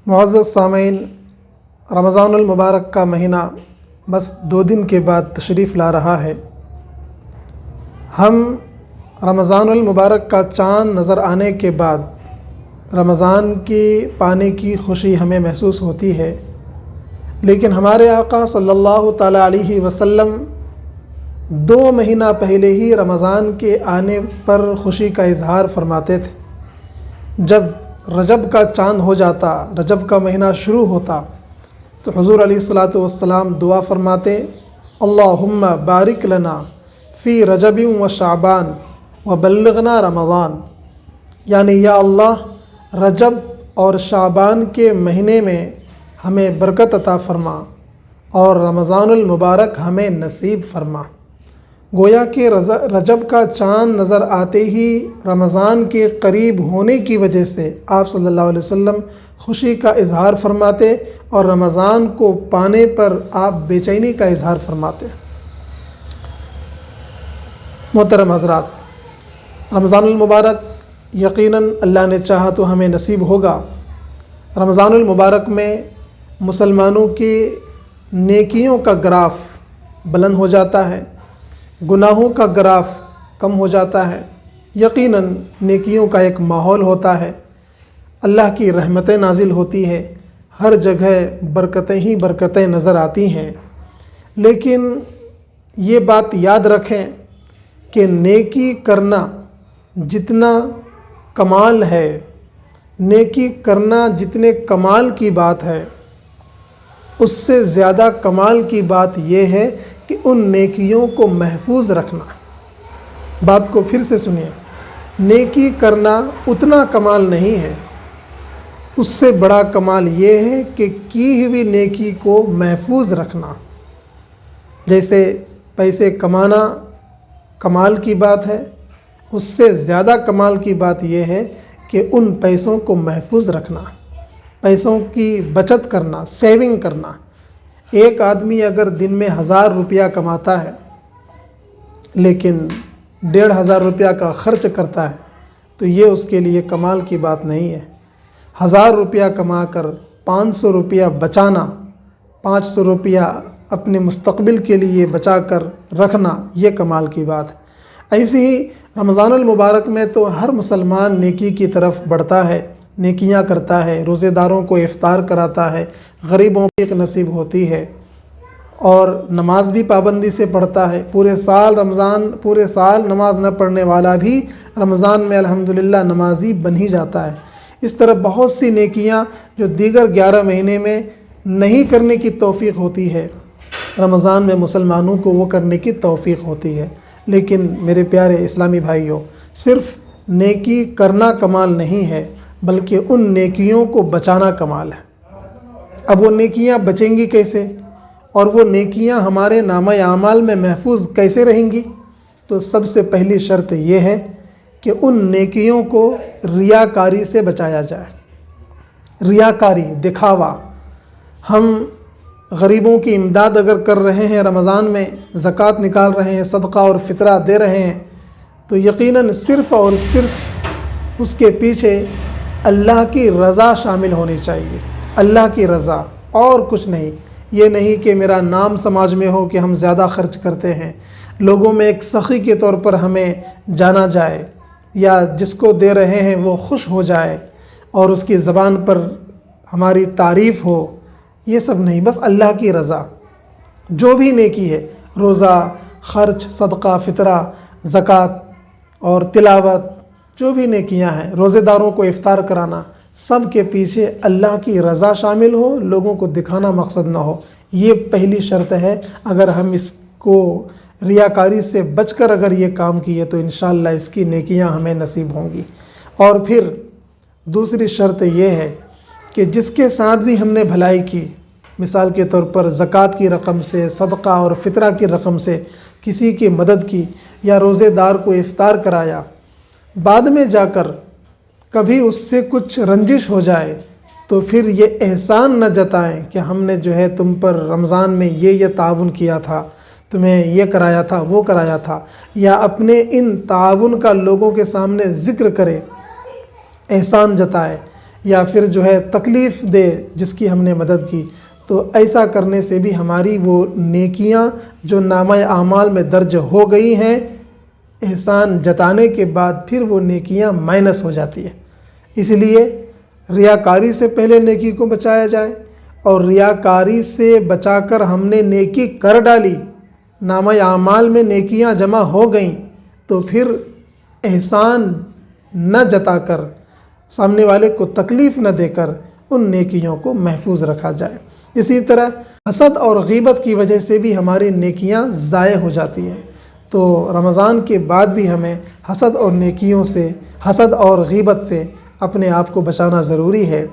معزز سامعین، رمضان المبارک کا مہینہ بس 2 دن کے بعد تشریف لا رہا ہے۔ ہم رمضان المبارک کا چاند نظر آنے کے بعد رمضان کی پانے کی خوشی ہمیں محسوس ہوتی ہے، لیکن ہمارے آقا صلی اللہ تعالیٰ علیہ وسلم 2 مہینہ پہلے ہی رمضان کے آنے پر خوشی کا اظہار فرماتے تھے۔ جب رجب کا چاند ہو جاتا، رجب کا مہینہ شروع ہوتا، تو حضور علیہ الصلاۃ والسلام دعا فرماتے، اللہم بارک لنا فی رجب و شعبان و بلغنا رمضان، یعنی یا اللہ رجب اور شعبان کے مہینے میں ہمیں برکت عطا فرما اور رمضان المبارک ہمیں نصیب فرما۔ گویا کہ رجب کا چاند نظر آتے ہی رمضان کے قریب ہونے کی وجہ سے آپ صلی اللہ علیہ وسلم خوشی کا اظہار فرماتے اور رمضان کو پانے پر آپ بے چینی کا اظہار فرماتے۔ محترم حضرات، رمضان المبارک یقیناً اللہ نے چاہا تو ہمیں نصیب ہوگا۔ رمضان المبارک میں مسلمانوں کی نیکیوں کا گراف بلند ہو جاتا ہے، گناہوں کا گراف کم ہو جاتا ہے۔ یقیناً نیکیوں کا ایک ماحول ہوتا ہے، اللہ کی رحمتیں نازل ہوتی ہے، ہر جگہ برکتیں ہی برکتیں نظر آتی ہیں۔ لیکن یہ بات یاد رکھیں کہ نیکی کرنا جتنا کمال ہے، نیکی کرنا جتنے کمال کی بات ہے، اس سے زیادہ کمال کی بات یہ ہے کہ ان نیکیوں کو محفوظ رکھنا۔ بات کو پھر سے سنیے، نیکی کرنا اتنا کمال نہیں ہے، اس سے بڑا کمال یہ ہے کہ کی ہوئی نیکی کو محفوظ رکھنا۔ جیسے پیسے کمانا کمال کی بات ہے، اس سے زیادہ کمال کی بات یہ ہے کہ ان پیسوں کو محفوظ رکھنا، پیسوں کی بچت کرنا، سیونگ کرنا۔ ایک آدمی اگر دن میں 1000 روپیہ کماتا ہے لیکن 1500 روپیہ کا خرچ کرتا ہے تو یہ اس کے لیے کمال کی بات نہیں ہے۔ 1000 روپیہ کما کر 500 روپیہ بچانا، 500 روپیہ اپنے مستقبل کے لیے بچا کر رکھنا، یہ کمال کی بات ہے۔ ایسے ہی رمضان المبارک میں تو ہر مسلمان نیکی کی طرف بڑھتا ہے، نیکیاں کرتا ہے، روزے داروں کو افطار کراتا ہے، غریبوں کو ایک نصیب ہوتی ہے، اور نماز بھی پابندی سے پڑھتا ہے۔ پورے سال نماز نہ پڑھنے والا بھی رمضان میں الحمدللہ نمازی بن ہی جاتا ہے۔ اس طرح بہت سی نیکیاں جو دیگر 11 مہینے میں نہیں کرنے کی توفیق ہوتی ہے، رمضان میں مسلمانوں کو وہ کرنے کی توفیق ہوتی ہے۔ لیکن میرے پیارے اسلامی بھائیوں، صرف نیکی کرنا کمال نہیں ہے بلکہ ان نیکیوں کو بچانا کمال ہے۔ اب وہ نیکیاں بچیں گی کیسے، اور وہ نیکیاں ہمارے نامہ اعمال میں محفوظ کیسے رہیں گی؟ تو سب سے پہلی شرط یہ ہے کہ ان نیکیوں کو ریاکاری سے بچایا جائے۔ ریاکاری، دکھاوا۔ ہم غریبوں کی امداد اگر کر رہے ہیں، رمضان میں زکوٰۃ نکال رہے ہیں، صدقہ اور فطرہ دے رہے ہیں، تو یقیناً صرف اور صرف اس کے پیچھے اللہ کی رضا شامل ہونی چاہیے، اللہ کی رضا، اور کچھ نہیں۔ یہ نہیں کہ میرا نام سماج میں ہو کہ ہم زیادہ خرچ کرتے ہیں، لوگوں میں ایک سخی کے طور پر ہمیں جانا جائے، یا جس کو دے رہے ہیں وہ خوش ہو جائے اور اس کی زبان پر ہماری تعریف ہو، یہ سب نہیں، بس اللہ کی رضا۔ جو بھی نیکی ہے، روزہ، خرچ، صدقہ، فطرہ، زکوٰۃ اور تلاوت، جو بھی نیکیاں ہیں، روزے داروں کو افطار کرانا، سب کے پیچھے اللہ کی رضا شامل ہو، لوگوں کو دکھانا مقصد نہ ہو۔ یہ پہلی شرط ہے۔ اگر ہم اس کو ریاکاری سے بچ کر اگر یہ کام کیے تو انشاءاللہ اس کی نیکیاں ہمیں نصیب ہوں گی۔ اور پھر دوسری شرط یہ ہے کہ جس کے ساتھ بھی ہم نے بھلائی کی، مثال کے طور پر زکوٰۃ کی رقم سے، صدقہ اور فطرہ کی رقم سے کسی کی مدد کی، یا روزے دار کو افطار کرایا، بعد میں جا کر کبھی اس سے کچھ رنجش ہو جائے تو پھر یہ احسان نہ جتائیں کہ ہم نے جو ہے تم پر رمضان میں یہ تعاون کیا تھا، تمہیں یہ کرایا تھا، وہ کرایا تھا، یا اپنے ان تعاون کا لوگوں کے سامنے ذکر کرے، احسان جتائے، یا پھر جو ہے تکلیف دے جس کی ہم نے مدد کی، تو ایسا کرنے سے بھی ہماری وہ نیکیاں جو نامہ اعمال میں درج ہو گئی ہیں، احسان جتانے کے بعد پھر وہ نیکیاں مائنس ہو جاتی ہیں۔ اس لیے ریاکاری سے پہلے نیکی کو بچایا جائے، اور ریاکاری سے بچا کر ہم نے نیکی کر ڈالی، نامہ اعمال میں نیکیاں جمع ہو گئیں، تو پھر احسان نہ جتا کر، سامنے والے کو تکلیف نہ دے کر ان نیکیوں کو محفوظ رکھا جائے۔ اسی طرح حسد اور غیبت کی وجہ سے بھی ہماری نیکیاں ضائع ہو جاتی ہیں، تو رمضان کے بعد بھی ہمیں حسد اور نیکیوں سے، حسد اور غیبت سے اپنے آپ کو بچانا ضروری ہے۔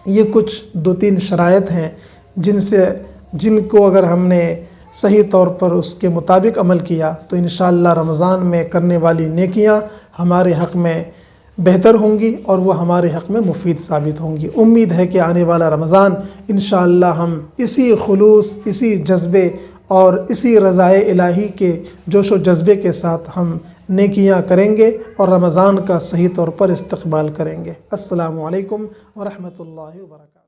یہ کچھ 2-3 شرائط ہیں جن کو اگر ہم نے صحیح طور پر اس کے مطابق عمل کیا تو انشاءاللہ رمضان میں کرنے والی نیکیاں ہمارے حق میں بہتر ہوں گی اور وہ ہمارے حق میں مفید ثابت ہوں گی۔ امید ہے کہ آنے والا رمضان انشاءاللہ ہم اسی خلوص، اسی جذبے اور اسی رضائے الہی کے جوش و جذبے کے ساتھ ہم نیکیاں کریں گے اور رمضان کا صحیح طور پر استقبال کریں گے۔ السلام علیکم ورحمۃ اللہ وبرکاتہ۔